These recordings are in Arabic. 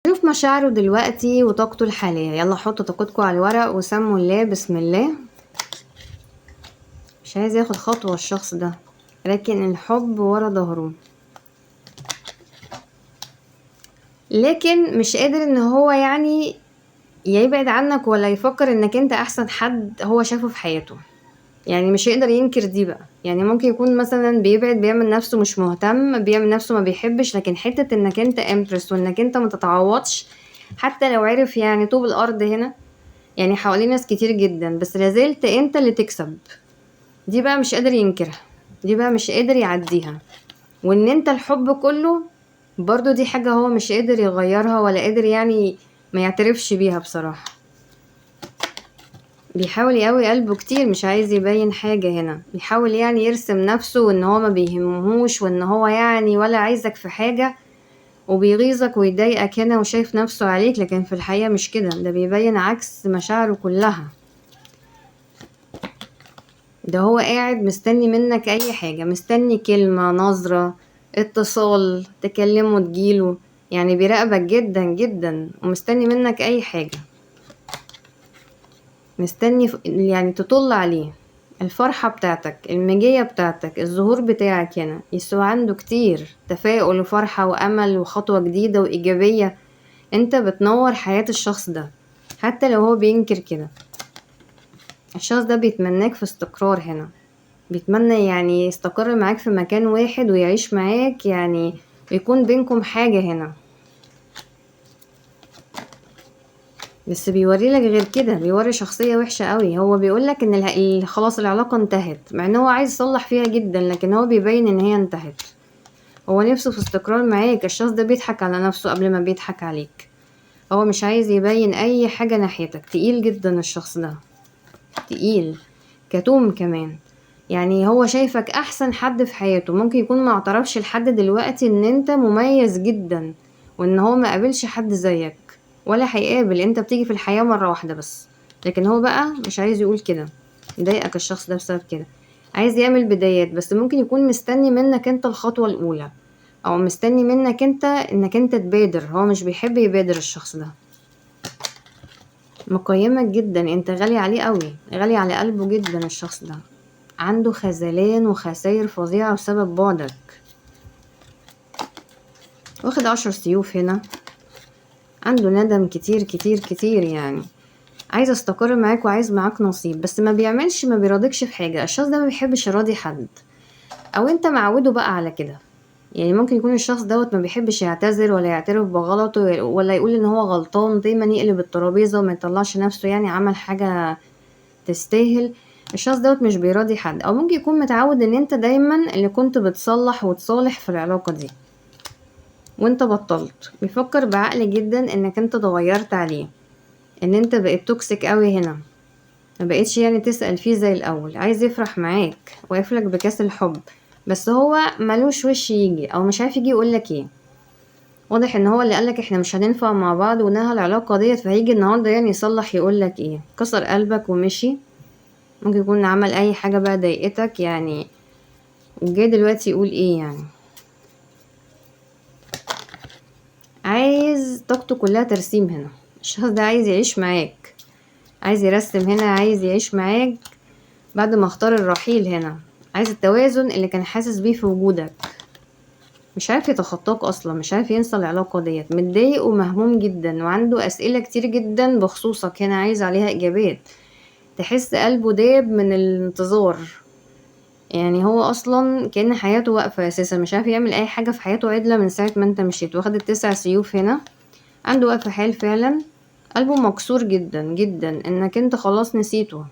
شوف مشاعره دلوقتي وطاقته الحالية. يلا حطوا طاقتكم على الورق وسموا الله بسم الله. مش عايز ياخد خطوة الشخص ده، لكن الحب ورا ظهره، لكن مش قادر ان هو يعني يبعد عنك ولا يفكر انك انت احسن حد هو شافه في حياته. يعني مش هيقدر ينكر دي بقى. يعني ممكن يكون مثلا بيبعد، بيعمل نفسه مش مهتم، بيعمل نفسه ما بيحبش، لكن حتة انك انت امبرس وانك انت ما تتعوضش. حتى لو عرف يعني طوب الارض هنا، يعني حواليه ناس كتير جدا، بس لازلت انت اللي تكسب. دي بقى مش قادر ينكرها، دي بقى مش قادر يعديها. وان انت الحب كله برضو دي حاجة هو مش قادر يغيرها ولا قادر يعني ما يعترفش بيها بصراحة. بيحاول يقوي قلبه كتير، مش عايز يبين حاجة هنا، بيحاول يعني يرسم نفسه وان هو ما بيهمهوش وان هو يعني ولا عايزك في حاجة، وبيغيظك ويضايقك هنا وشايف نفسه عليك، لكن في الحقيقة مش كده، ده بيبين عكس مشاعره كلها. ده هو قاعد مستني منك اي حاجة، مستني كلمة، نظرة، اتصال، تكلمه تجيله. يعني بيراقبك جدا جدا ومستني منك اي حاجة، مستني يعني تطل عليه. الفرحة بتاعتك، المجية بتاعتك، الظهور بتاعك هنا يسوى عنده كتير تفاؤل وفرحة وامل وخطوة جديدة وايجابية. انت بتنور حياة الشخص ده حتى لو هو بينكر كده. الشخص ده بيتمناك في استقرار هنا، بيتمنى يعني يستقر معاك في مكان واحد ويعيش معاك يعني، ويكون بينكم حاجة هنا. بس بيوري لك غير كده، بيوري شخصية وحشة قوي. هو بيقولك ان خلاص العلاقة انتهت، مع ان هو عايز يصلح فيها جدا، لكن هو بيبين ان هي انتهت. هو نفسه في استقرار معاك. الشخص ده بيضحك على نفسه قبل ما بيضحك عليك. هو مش عايز يبين اي حاجة ناحيتك. تقيل جدا الشخص ده، تقيل، كتوم كمان. يعني هو شايفك احسن حد في حياته. ممكن يكون ما اعترفش لحد دلوقتي ان انت مميز جدا، وان هو ما قابلش حد زيك ولا هيقابل. انت بتيجي في الحياة مرة واحدة بس، لكن هو بقى مش عايز يقول كده. مضايقك الشخص ده بسبب كده. عايز يعمل بدايات، بس ممكن يكون مستني منك انت الخطوة الاولى، او مستني منك انت انك انت تبادر. هو مش بيحب يبادر الشخص ده. مقيمك جدا، انت غالي عليه قوي، غالي على قلبه جدا الشخص ده. عنده خذلان وخسائر فظيعة بسبب بعدك. واخد 10 سيوف هنا، عنده ندم كتير كتير كتير. يعني عايز استقر معاك وعايز معاك نصيب، بس ما بيعملش، ما بيراضيكش في حاجة. الشخص ده ما بيحبش يراضي حد، او انت معوده بقى على كده. يعني ممكن يكون الشخص دوت ما بيحبش يعتذر ولا يعترف بغلطه ولا يقول ان هو غلطان، دايما يقلب الترابيزة وما يطلعش نفسه يعني عمل حاجة تستاهل. الشخص دوت مش بيراضي حد، او ممكن يكون متعود ان انت دايما اللي كنت بتصلح وتصالح في العلاقة دي وانت بطلت. بيفكر بعقل جدا انك انت اتغيرت عليه، ان انت بقيت توكسيك قوي هنا، ما بقيتش يعني تسأل فيه زي الاول. عايز يفرح معاك ويفلك بكاس الحب، بس هو ملوش وش يجي، او مش عارف يجي يقولك ايه. واضح ان هو اللي قالك احنا مش هننفع مع بعض ونهى العلاقة ديت، فهيجي النهاردة يعني يصلح يقولك ايه؟ كسر قلبك ومشي. ممكن يكون عمل اي حاجة بقى ضايقتك يعني، وجاي دلوقتي يقول ايه يعني. عايز طاقته كلها ترسيم هنا. الشخص ده عايز يعيش معاك، عايز يرسم هنا، عايز يعيش معاك بعد ما اختار الرحيل هنا. عايز التوازن اللي كان حاسس بيه في وجودك. مش عارف يتخطاك اصلا، مش عارف ينسى العلاقة ديت، متضايق ومهموم جدا، وعنده اسئلة كتير جدا بخصوصك هنا عايز عليها اجابات. تحس قلبه داب من الانتظار. يعني هو اصلا كأن حياته واقفة اساسا، مش عارف يعمل اي حاجة في حياته عدلة من ساعة ما انت مشيت. واخد ال9 سيوف هنا، عنده وقف حال فعلا. قلبه مكسور جدا جدا انك انت خلاص نسيته.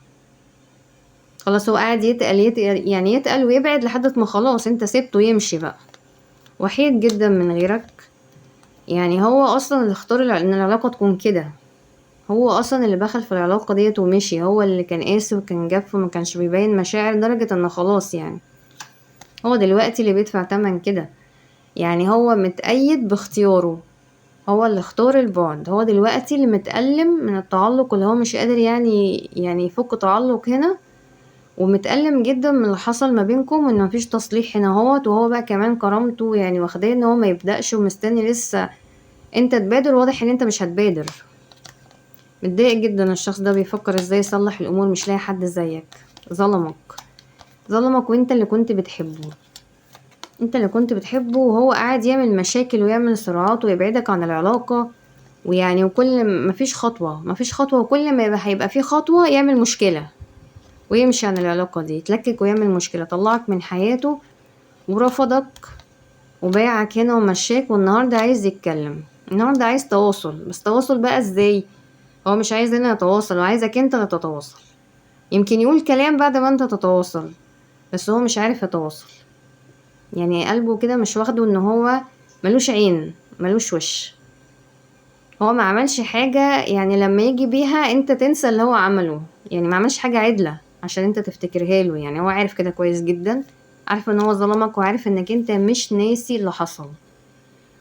خلاص هو قاعد يتقل يتقل يعني يتقل ويبعد لحد ما خلاص انت سيبته يمشي بقى. وحيد جدا من غيرك. يعني هو اصلا اللي اختار ان العلاقة تكون كده. هو اصلا اللي دخل في العلاقة ديت ومشي. هو اللي كان قاسي وكان جاف وما كانش بيبين مشاعر، لدرجة انه خلاص يعني هو دلوقتي اللي بيدفع تمن كده. يعني هو متأيد باختياره، هو اللي اختار البعد. هو دلوقتي اللي متألم من التعلق، اللي هو مش قادر يعني يفك تعلق هنا، ومتألم جدا من اللي حصل ما بينكم، وان مفيش تصليح هنا هوت. وهو بقى كمان كرامته يعني واخداه ان هو ما يبدأش، ومستني لسه انت تبادر، واضح ان انت مش هتبادر. متضايق جدا الشخص ده، بيفكر ازاي يصلح الامور، مش لاقي حد زيك. ظلمك وانت اللي كنت بتحبه. انت اللي كنت بتحبه وهو قاعد يعمل مشاكل ويعمل صراعات ويبعدك عن العلاقة. ويعني وكل مفيش خطوة وكل ما هيبقى فيه خطوة يعمل مشكلة ويمشي عن العلاقة دي، يتلكك ويعمل مشكلة، طلعك من حياته ورفضك وبايعك هنا ومشاك. والنهاردة عايز يتكلم، النهاردة عايز تواصل، بس تواصل بقى ازاي؟ هو مش عايز هنا يتواصل، وعايزك انت اللي تتواصل. يمكن يقول كلام بعد ما انت تتواصل، بس هو مش عارف يتواصل. يعني قلبه كده مش واخده ان هو ملوش عين ملوش وش. هو ما عملش حاجة يعني لما يجي بيها انت تنسى اللي هو عمله. يعني ما عملش حاجة عدلة عشان انت تفتكرها له. يعني هو عارف كده كويس جدا، عارف ان هو ظلمك، وعارف انك انت مش ناسي اللي حصل،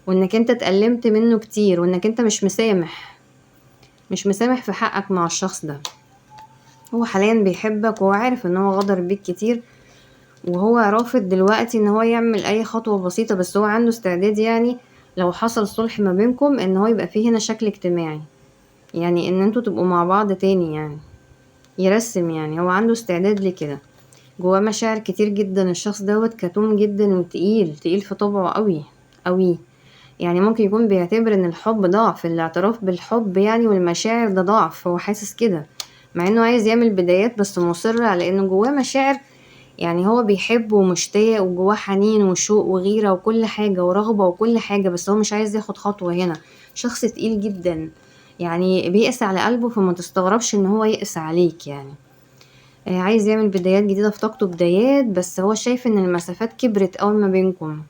وانك انت اتألمت منه كتير، وانك انت مش مسامح في حقك مع الشخص ده. هو حاليا بيحبك وهو عارف ان هو غدر بيك كتير، وهو رافض دلوقتي ان هو يعمل اي خطوة بسيطة، بس هو عنده استعداد يعني لو حصل صلح ما بينكم ان هو يبقى فيه هنا شكل اجتماعي، يعني ان انتوا تبقوا مع بعض تاني، يعني يرسم. يعني هو عنده استعداد لكده، جواه مشاعر كتير جدا. الشخص دوت كتوم جدا وتقيل في طبعه قوي قوي. يعني ممكن يكون بيعتبر ان الحب ضعف، الاعتراف بالحب يعني والمشاعر ده ضعف. هو حاسس كده مع انه عايز يعمل بدايات، بس مصر على انه جواه مشاعر. يعني هو بيحب ومشتاق وجواه حنين وشوق وغيرة وكل حاجة ورغبة وكل حاجة، بس هو مش عايز ياخد خطوة هنا. شخص تقيل جدا، يعني بيقسى على قلبه، فما تستغربش ان هو يقسى عليك. يعني عايز يعمل بدايات جديدة في طاقته، بدايات، بس هو شايف ان المسافات كبرت قوي ما بينكم.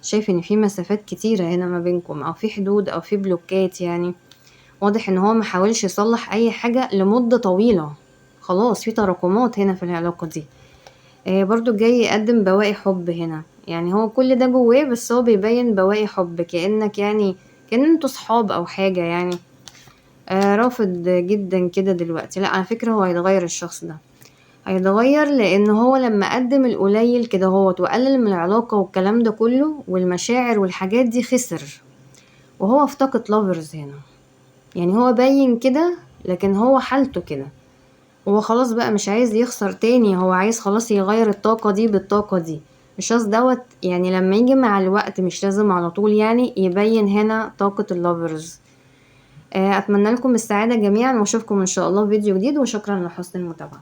شايف ان في مسافات كتيرة هنا ما بينكم، او في حدود او في بلوكات. يعني واضح ان هو محاولش يصلح اي حاجة لمدة طويلة. خلاص في تراكمات هنا في العلاقة دي. برضو جاي يقدم بواقي حب هنا. يعني هو كل ده جواه، بس هو بيبين بواقي حب، كأنك يعني كأن انتوا صحاب او حاجة يعني. رافض جدا كده دلوقتي. لا على فكرة هو هيتغير الشخص ده، هيتغير، لان هو لما قدم القليل كده هو وقلل من العلاقة والكلام ده كله والمشاعر والحاجات دي خسر. وهو افتقد لافرز هنا. يعني هو باين كده، لكن هو حالته كده. هو خلاص بقى مش عايز يخسر تاني، هو عايز خلاص يغير الطاقة دي بالطاقة دي. الشخص دوت يعني لما يجي مع الوقت، مش لازم على طول، يعني يبين هنا طاقة اللافرز. اتمنى لكم السعادة جميعا، واشوفكم ان شاء الله في فيديو جديد، وشكرا لحسن المتابعة.